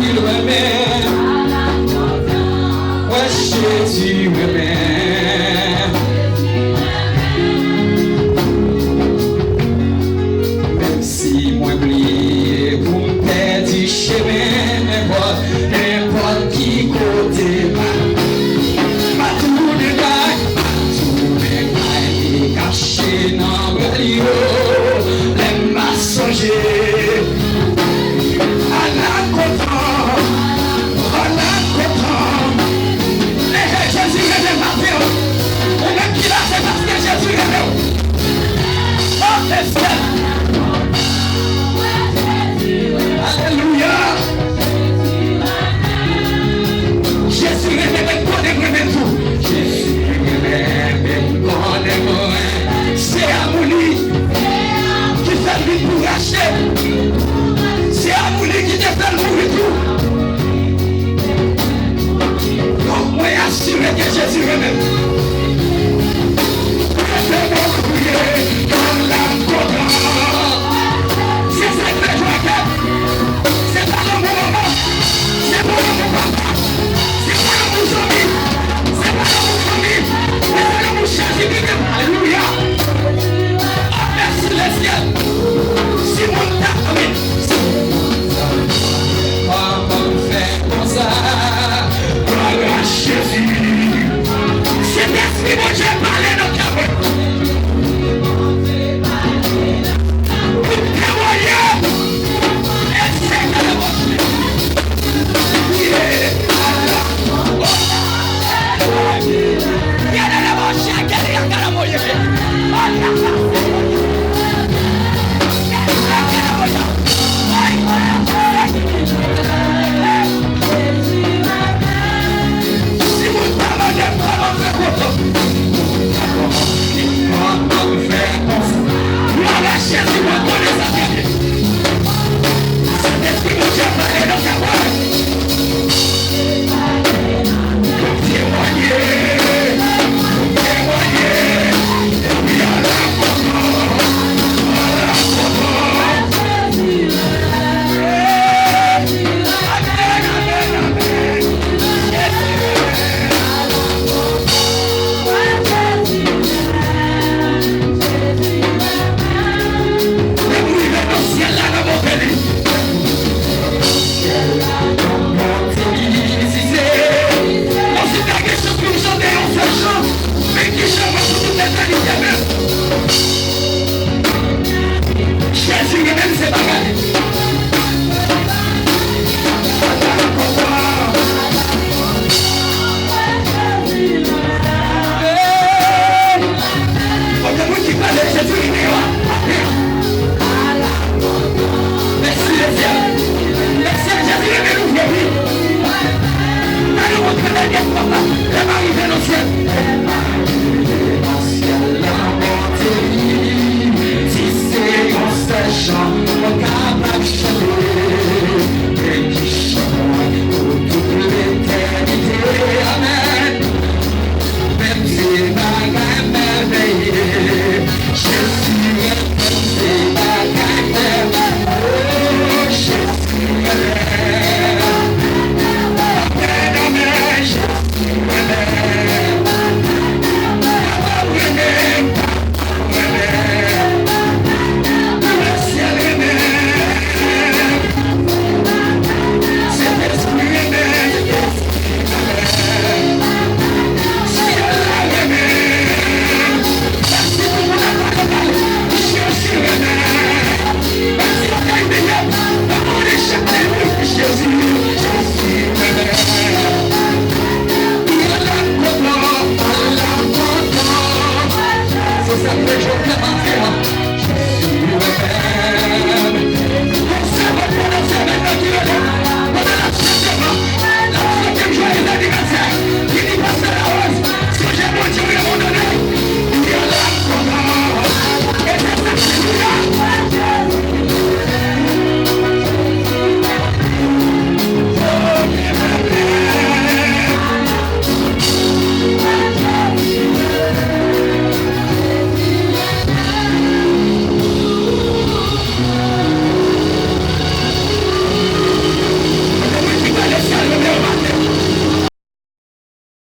il remet. Ouais, Jésus remet. Même si moi oublié pour me perdre du chemin, n'importe qui côté ma tout détail, tout détail caché dans le lieu, les mensongers. Alléluia. Jésus remet pour des remet tout. Jésus remet pour des remet. C'est Amouli qui fait lui pour racheter. C'est Amouli qui te fait mourir tout. Donc moi assuré que Jésus remet. Alléluia. Merci le ciel. Si mon amen. Comment faire comme ça? Gloire à Jésus. C'est l'esprit mon Dieu parler dans ta voix.